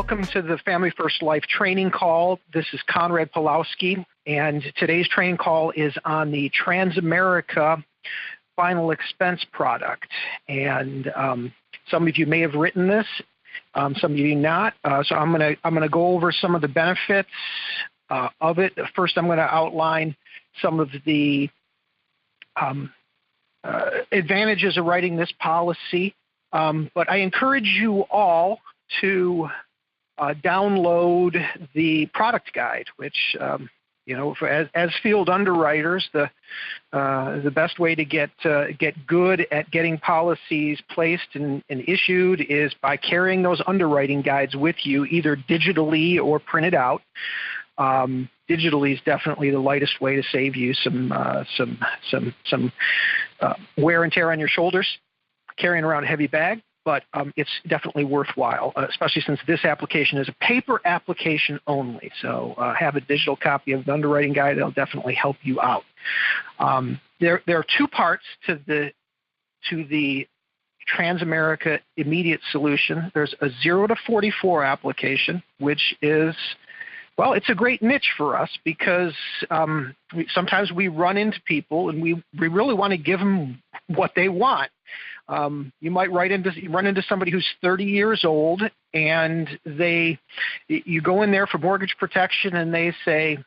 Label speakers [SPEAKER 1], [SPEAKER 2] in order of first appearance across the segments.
[SPEAKER 1] Welcome to the Family First Life training call. This is Conrad Pawlowski, and today's training call is on the Transamerica final expense product. And some of you may have written this, some of you not. So I'm gonna go over some of the benefits of it. First, I'm going to outline some of the advantages of writing this policy. But I encourage you all to download the product guide, which as field underwriters, the best way to get good at getting policies placed and issued is by carrying those underwriting guides with you, either digitally or printed out. Digitally is definitely the lightest way to save you some wear and tear on your shoulders carrying around a heavy bag, but it's definitely worthwhile, especially since this application is a paper application only. So have a digital copy of the underwriting guide. That'll definitely help you out. There are two parts to the Transamerica immediate solution. There's a 0 to 44 application, which is, well, it's a great niche for us because sometimes we run into people and we really want to give them what they want. You might run into somebody who's 30 years old, and you go in there for mortgage protection, and they say,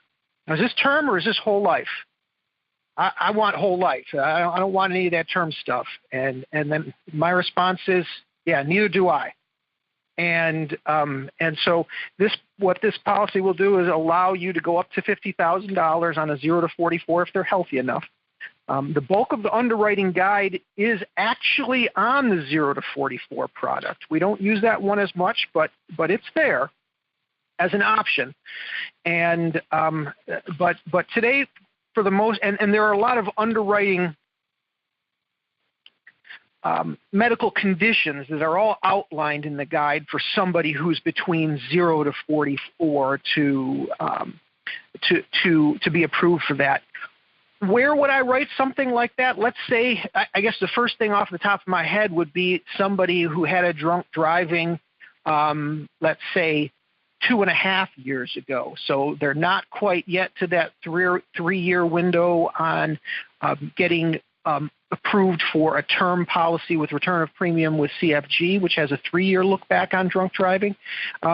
[SPEAKER 1] "Is this term or is this whole life?" I want whole life. I don't want any of that term stuff. And then my response is, "Yeah, neither do I." And so what this policy will do is allow you to go up to $50,000 on a 0 to 44 if they're healthy enough. The bulk of the underwriting guide is actually on the 0 to 44 product. We don't use that one as much, but it's there as an option. And but today, for the most, and there are a lot of underwriting medical conditions that are all outlined in the guide for somebody who's between 0 to 44 to be approved for that. Where would I write something like that? Let's say, I guess the first thing off the top of my head would be somebody who had a drunk driving, let's say 2.5 years ago. So they're not quite yet to that three-year window on getting approved for a term policy with return of premium with CFG, which has a 3-year look back on drunk driving.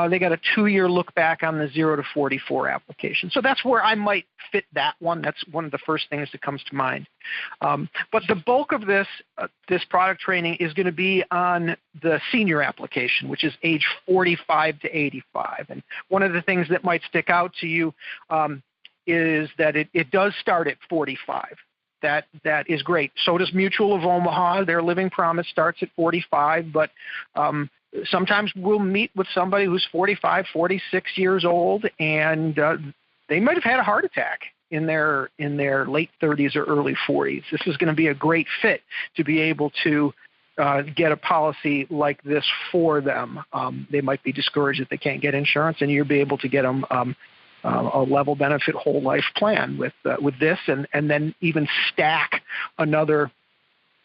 [SPEAKER 1] They got a 2-year look back on the 0 to 44 application. So that's where I might fit that one. That's one of the first things that comes to mind. But the bulk of this product training is going to be on the senior application, which is age 45 to 85. And one of the things that might stick out to you is that it does start at 45. That is great. So does Mutual of Omaha. Their living promise starts at 45, but sometimes we'll meet with somebody who's 45, 46 years old, and they might have had a heart attack in their late 30s or early 40s. This is going to be a great fit to be able to get a policy like this for them. They might be discouraged that they can't get insurance, and you'll be able to get them a level benefit whole life plan with this, and then even stack another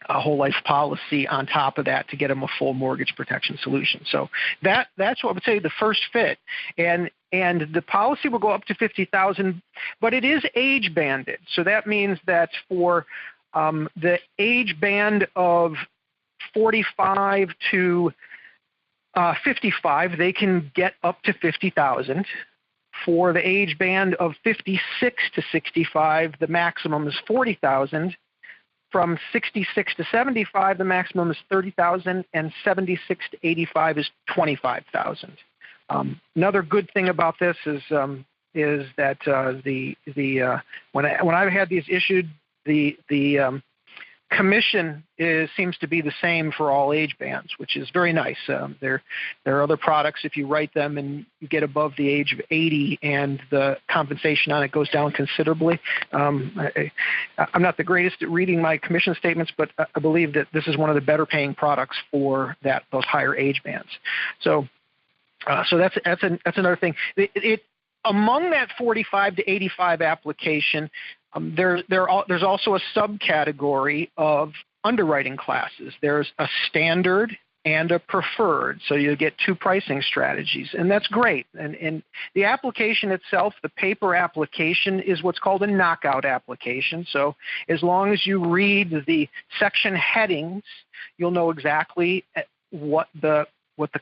[SPEAKER 1] whole life policy on top of that to get them a full mortgage protection solution. So that's what I would say the first fit, and the policy will go up to $50,000, but it is age banded. So that means that for the age band of 45 to 55, they can get up to $50,000. For the age band of 56 to 65, the maximum is $40,000. From 66 to 75, the maximum is $30,000, and 76 to 85 is $25,000. Another good thing about this is that when I've had these issued, the commission seems to be the same for all age bands, which is very nice. There are other products, if you write them and you get above the age of 80 and the compensation on it goes down considerably. I'm not the greatest at reading my commission statements, but I believe that this is one of the better paying products for those higher age bands. So that's another thing. Among that 45 to 85 application, there's also a subcategory of underwriting classes. There's a standard and a preferred. So you get two pricing strategies, and that's great. And the application itself, the paper application, is what's called a knockout application. So as long as you read the section headings, you'll know exactly what the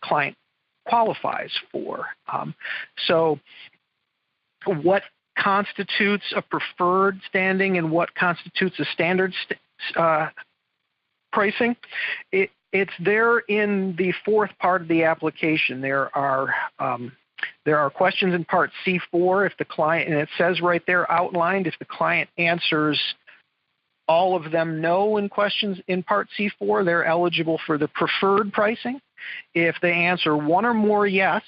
[SPEAKER 1] client qualifies for. So what constitutes a preferred standing and what constitutes a standard pricing? It's there in the fourth part of the application. There are questions in Part C4 if the client, and it says right there outlined, if the client answers all of them no in questions in Part C4, they're eligible for the preferred pricing. If they answer one or more yes,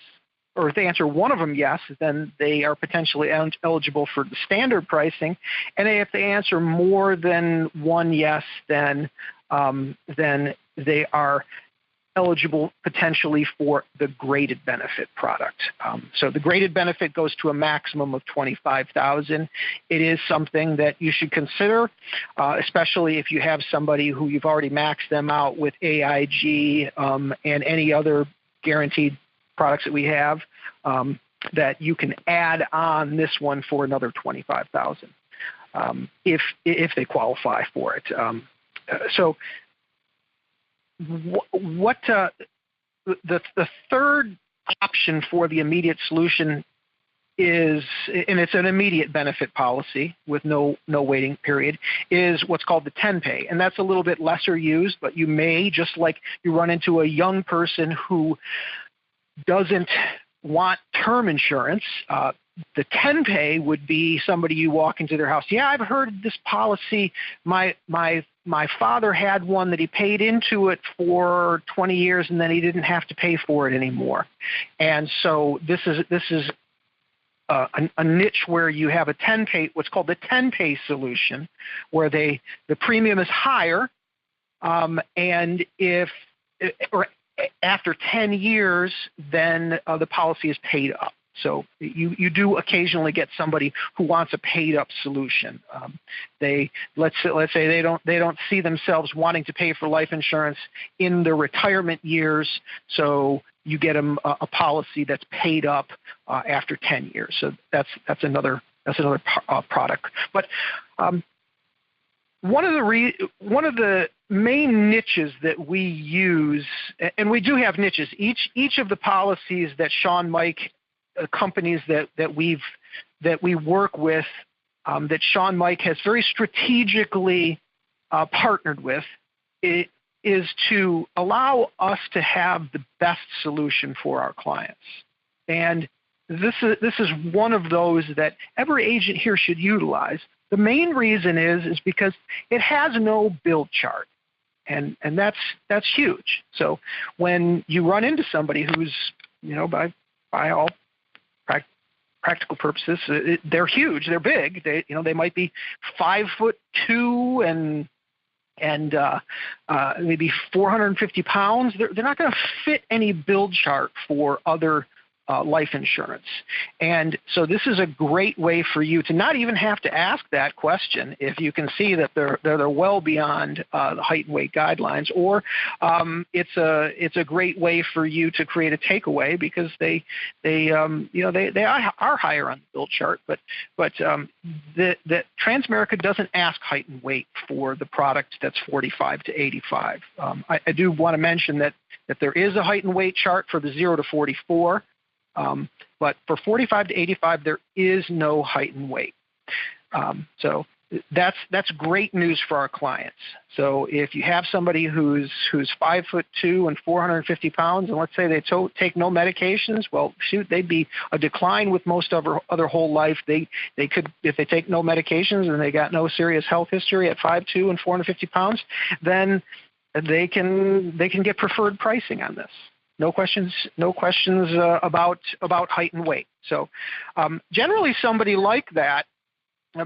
[SPEAKER 1] or if they answer one of them yes, then they are potentially eligible for the standard pricing. And if they answer more than one yes, then they are eligible potentially for the graded benefit product. So the graded benefit goes to a maximum of $25,000. It is something that you should consider, especially if you have somebody who you've already maxed them out with AIG and any other guaranteed products that we have, that you can add on this one for another $25,000 if they qualify for it. So the third option for the immediate solution is, and it's an immediate benefit policy with no waiting period, is what's called the 10-pay. And that's a little bit lesser used, but you may, just like you run into a young person who doesn't want term insurance, the 10-pay would be somebody you walk into their house. Yeah, I've heard this policy. My father had one that he paid into it for 20 years and then he didn't have to pay for it anymore. And so this is a niche where you have a 10-pay, what's called the 10-pay solution, where the premium is higher, and after 10 years, then the policy is paid up. So you do occasionally get somebody who wants a paid up solution. Let's say they don't see themselves wanting to pay for life insurance in their retirement years, so you get them a policy that's paid up after 10 years. So that's another product. But one of the main niches that we use, and we do have niches. Each of the policies that Sean Mike, companies that we work with, that Sean Mike has very strategically partnered with, it is to allow us to have the best solution for our clients. And this is one of those that every agent here should utilize. The main reason is because it has no build chart, and that's huge. So when you run into somebody who's, by all practical purposes, they're huge, they're big. They might be 5'2" and maybe 450 pounds. They're not going to fit any build chart for other life insurance. And so this is a great way for you to not even have to ask that question if you can see that they're well beyond the height and weight guidelines, or it's a great way for you to create a takeaway because they are higher on the build chart, but the Transamerica doesn't ask height and weight for the product that's 45 to 85. I do want to mention that there is a height and weight chart for the 0 to 44. But for 45 to 85, there is no height and weight. So that's great news for our clients. So if you have somebody who's 5'2" and 450 pounds, and let's say they take no medications, well, shoot, they'd be a decline with most of other whole life. They could, if they take no medications and they got no serious health history at 5'2" and 450 pounds, then they can get preferred pricing on this. No questions about height and weight. So generally somebody like that,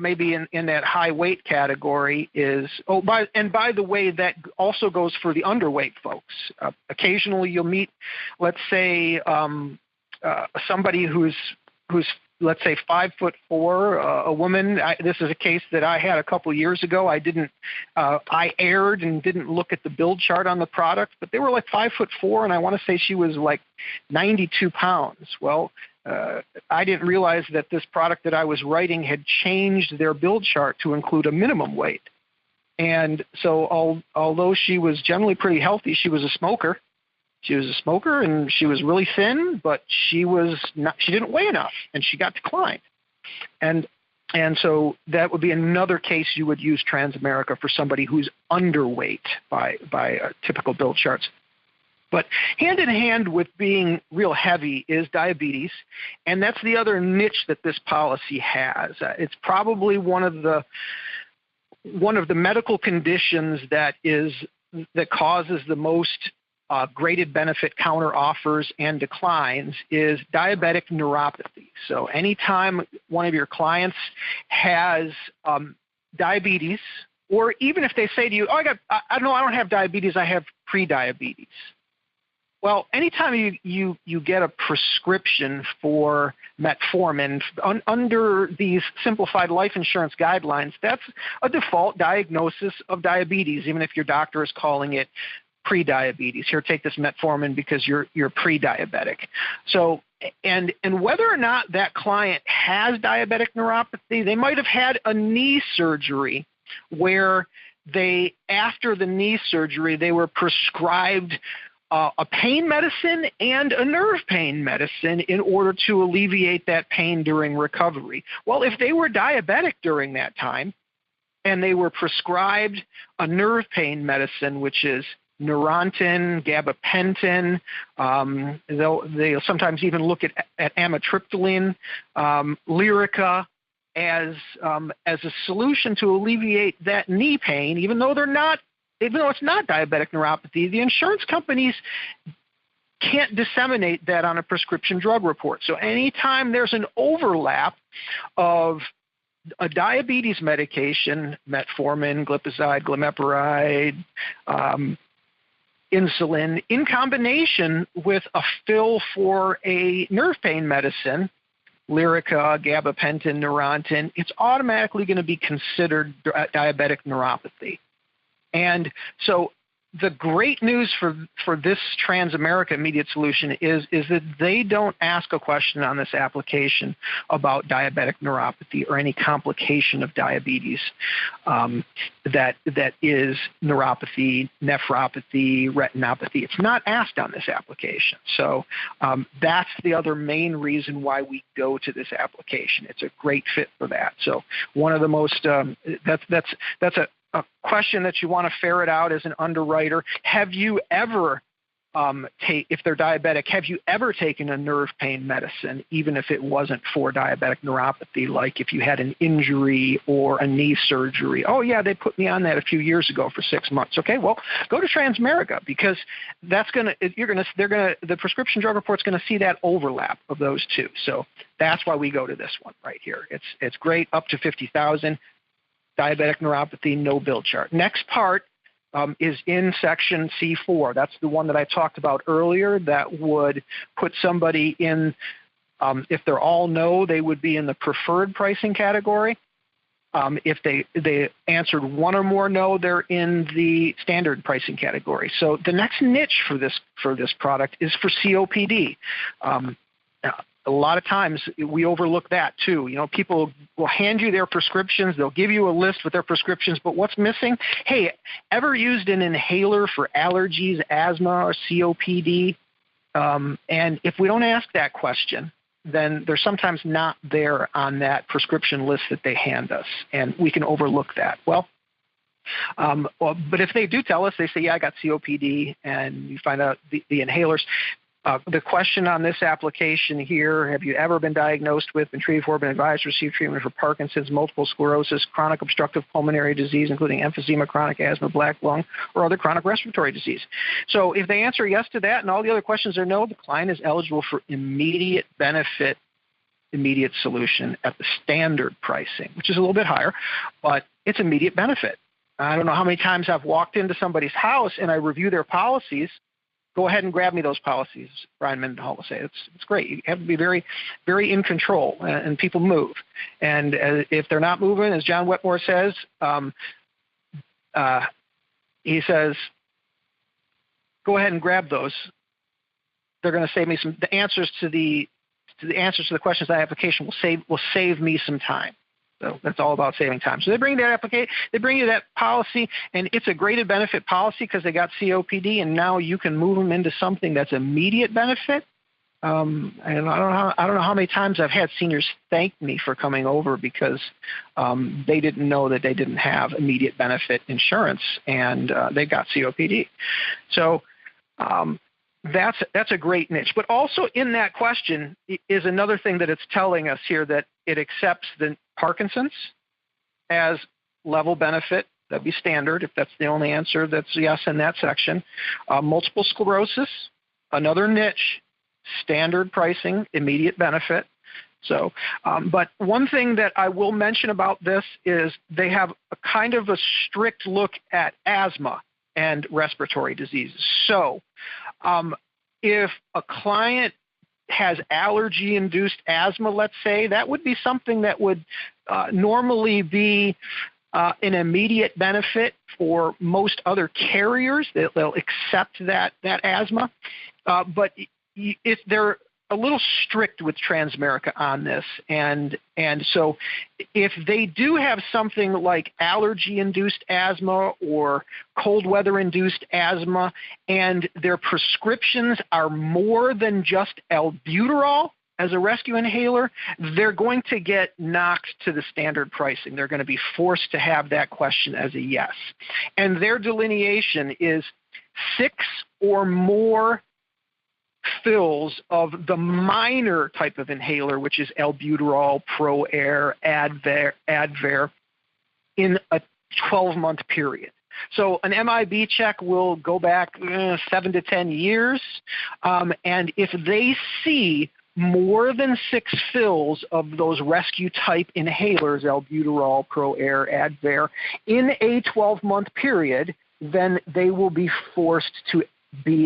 [SPEAKER 1] maybe in that high weight category, is, by the way, that also goes for the underweight folks. Occasionally you'll meet, let's say, somebody who's let's say 5'4", a woman. This is a case that I had a couple years ago. I erred and didn't look at the build chart on the product, but they were like 5'4", and I want to say she was like 92 pounds. Well, I didn't realize that this product that I was writing had changed their build chart to include a minimum weight. And so although she was generally pretty healthy, she was a smoker. She was a smoker, and she was really thin, but she didn't weigh enough, and she got declined. And so that would be another case you would use Transamerica for somebody who's underweight by typical build charts. But hand in hand with being real heavy is diabetes, and that's the other niche that this policy has. It's probably one of the medical conditions that causes the most graded benefit counter offers and declines is diabetic neuropathy. So anytime one of your clients has diabetes, or even if they say to you, I don't have diabetes, I have prediabetes. Well, anytime you get a prescription for metformin under these simplified life insurance guidelines, that's a default diagnosis of diabetes, even if your doctor is calling it prediabetes. Here, take this metformin because you're pre-diabetic. So, and whether or not that client has diabetic neuropathy, they might have had a knee surgery where after the knee surgery, they were prescribed a pain medicine and a nerve pain medicine in order to alleviate that pain during recovery. Well, if they were diabetic during that time and they were prescribed a nerve pain medicine, which is Neurontin, gabapentin, they'll sometimes even look at amitriptyline, Lyrica as a solution to alleviate that knee pain, even though it's not diabetic neuropathy. The insurance companies can't disseminate that on a prescription drug report. So anytime there's an overlap of a diabetes medication, metformin, glipizide, glimepiride, insulin, in combination with a fill for a nerve pain medicine, Lyrica, gabapentin, Neurontin, it's automatically going to be considered diabetic neuropathy. And so the great news for this Transamerica immediate solution is that they don't ask a question on this application about diabetic neuropathy or any complication of diabetes that is neuropathy, nephropathy, retinopathy. It's not asked on this application. So that's the other main reason why we go to this application. It's a great fit for that. So one of the most that's a question that you want to ferret out as an underwriter. Have you ever, if they're diabetic, have you ever taken a nerve pain medicine, even if it wasn't for diabetic neuropathy, like if you had an injury or a knee surgery? Oh, yeah, they put me on that a few years ago for 6 months. Okay, well, go to Transamerica because the prescription drug report's going to see that overlap of those two. So that's why we go to this one right here. It's great, up to 50,000. Diabetic neuropathy, no bill chart. Next part is in section C4. That's the one that I talked about earlier that would put somebody in, if they're all no, they would be in the preferred pricing category. If they answered one or more no, they're in the standard pricing category. So the next niche for this product is for COPD. A lot of times we overlook that too. You know, people will hand you their prescriptions. They'll give you a list with their prescriptions, but what's missing? Hey, ever used an inhaler for allergies, asthma, or COPD? And if we don't ask that question, then they're sometimes not there on that prescription list that they hand us, and we can overlook that. Well, but if they do tell us, they say, yeah, I got COPD, and you find out the inhalers. The question on this application here, have you ever been diagnosed with, been treated for, been advised to receive treatment for Parkinson's, multiple sclerosis, chronic obstructive pulmonary disease, including emphysema, chronic asthma, black lung, or other chronic respiratory disease? So if they answer yes to that and all the other questions are no, the client is eligible for immediate benefit, immediate solution at the standard pricing, which is a little bit higher, but it's immediate benefit. I don't know how many times I've walked into somebody's house and I review their policies, go ahead and grab me those policies, Brian Mendenhall will say. It's great. You have to be very, very in control, and people move. And if they're not moving, as John Wetmore says, he says, go ahead and grab those. They're going to save me the answers to the questions on the application will save me some time. So that's all about saving time. So they bring you that policy, and it's a graded benefit policy because they got COPD, and now you can move them into something that's immediate benefit. And I don't know how many times I've had seniors thank me for coming over because they didn't know that they didn't have immediate benefit insurance, and they got COPD. So that's a great niche. But also in that question is another thing that it's telling us here, that it accepts the Parkinson's as level benefit. That'd be standard if that's the only answer. That's yes in that section. Multiple sclerosis, another niche, standard pricing, immediate benefit. So, but one thing that I will mention about this is they have a kind of a strict look at asthma and respiratory diseases. So, if a client has allergy-induced asthma, let's say, that would be something that would normally be an immediate benefit for most other carriers. They'll accept that asthma, but if they're a little strict with Transamerica on this, and so if they do have something like allergy-induced asthma or cold weather-induced asthma, and their prescriptions are more than just albuterol as a rescue inhaler, they're going to get knocked to the standard pricing. They're going to be forced to have that question as a yes. And their delineation is 6 or more fills of the minor type of inhaler, which is albuterol, ProAir, Advair, in a 12-month period. So an MIB check will go back 7 to 10 years, and if they see more than 6 fills of those rescue type inhalers, albuterol, ProAir, Advair, in a 12-month period, then they will be forced to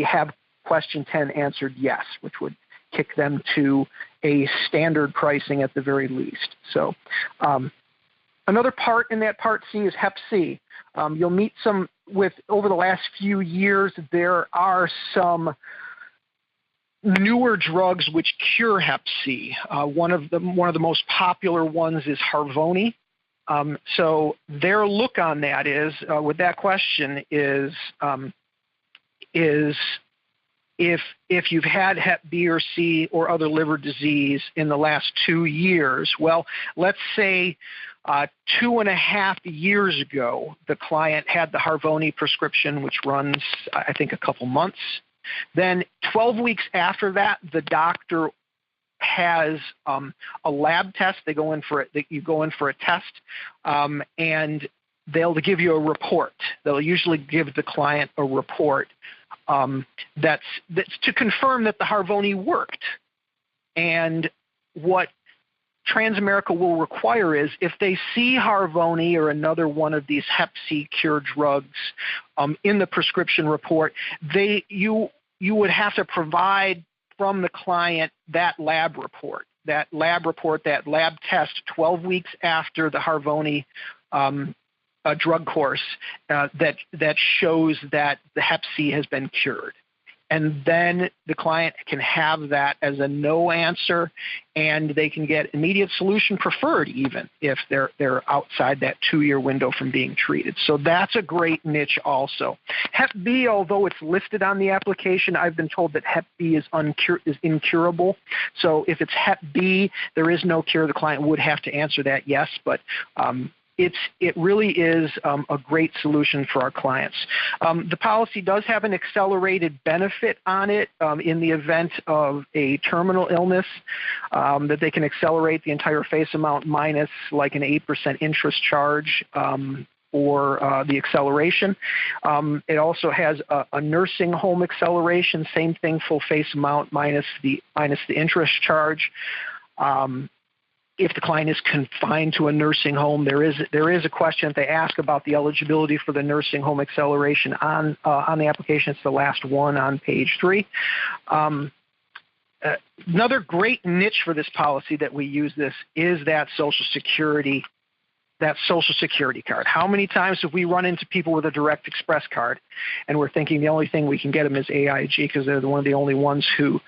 [SPEAKER 1] have question 10 answered yes, which would kick them to a standard pricing at the very least. So another part in that Part C is Hep C. You'll meet over the last few years, there are some newer drugs which cure Hep C. One of the most popular ones is Harvoni. So their look on that is, with that question is if you've had Hep B or C or other liver disease in the last 2 years, well, let's say 2.5 years ago, the client had the Harvoni prescription, which runs, I think, a couple months. Then 12 weeks after that, the doctor has a lab test. You go in for a test, and they'll give you a report. They'll usually give the client a report that's to confirm that the Harvoni worked. And what Transamerica will require is, if they see Harvoni or another one of these Hep C cure drugs in the prescription report, you would have to provide from the client that lab report, that lab test 12 weeks after the Harvoni drug course that shows that the Hep C has been cured. And then the client can have that as a no answer, and they can get immediate solution preferred even if they're outside that 2-year window from being treated. So that's a great niche also. Hep B, although it's listed on the application, I've been told that Hep B is incurable. So if it's Hep B, there is no cure. The client would have to answer that yes, but it really is a great solution for our clients. The policy does have an accelerated benefit on it in the event of a terminal illness, that they can accelerate the entire face amount minus like an 8% interest charge for the acceleration. It also has a nursing home acceleration, same thing, full face amount minus the interest charge. if the client is confined to a nursing home, there is a question that they ask about the eligibility for the nursing home acceleration on the application. It's the last one on page 3. Another great niche for this policy that we use is that Social Security card. How many times have we run into people with a Direct Express card, and we're thinking the only thing we can get them is AIG because they're one of the only ones who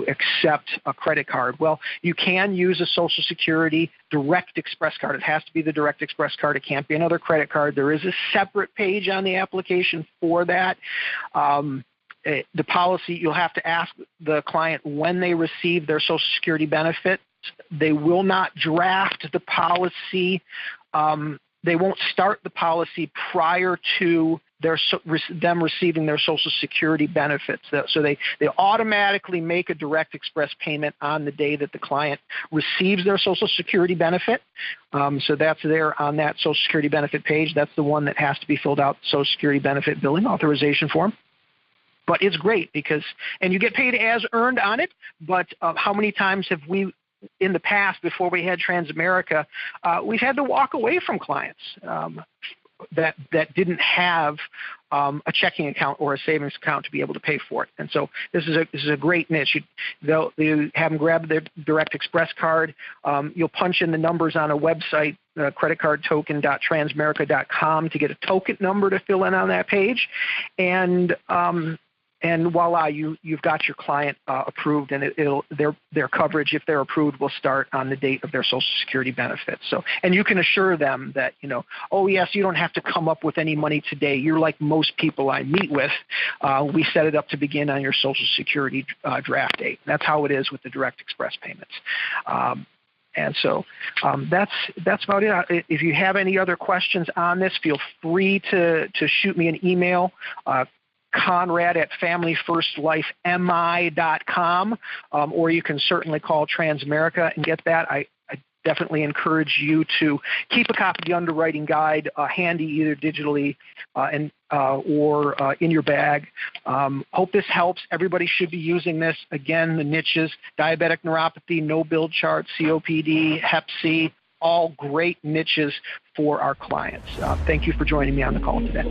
[SPEAKER 1] accept a credit card? Well, you can use a Social Security Direct Express card. It has to be the Direct Express card. It can't be another credit card. There is a separate page on the application for that. The policy, you'll have to ask the client when they receive their Social Security benefit. They will not draft the policy. They won't start the policy prior to them receiving their Social Security benefits. So they automatically make a Direct Express payment on the day that the client receives their Social Security benefit. So that's there on that Social Security benefit page. That's the one that has to be filled out, Social Security benefit billing authorization form. But it's great and you get paid as earned on it, but how many times have we, in the past, before we had Transamerica, we've had to walk away from clients that didn't have a checking account or a savings account to be able to pay for it. And so this is a great niche. You have them grab their Direct Express card. You'll punch in the numbers on a website, creditcardtoken.transamerica.com, to get a token number to fill in on that page, and voila, you've got your client approved, and their coverage, if they're approved, will start on the date of their Social Security benefits. So, and you can assure them that, oh yes, you don't have to come up with any money today. You're like most people I meet with. We set it up to begin on your Social Security draft date. That's how it is with the Direct Express payments. And so that's about it. If you have any other questions on this, feel free to shoot me an email. Conrad at familyfirstlifemi.com, or you can certainly call Transamerica and get that. I definitely encourage you to keep a copy of the underwriting guide handy, either digitally or in your bag. Hope this helps. Everybody should be using this. Again, the niches: diabetic neuropathy, no build chart, COPD, Hep C, all great niches for our clients. Thank you for joining me on the call today.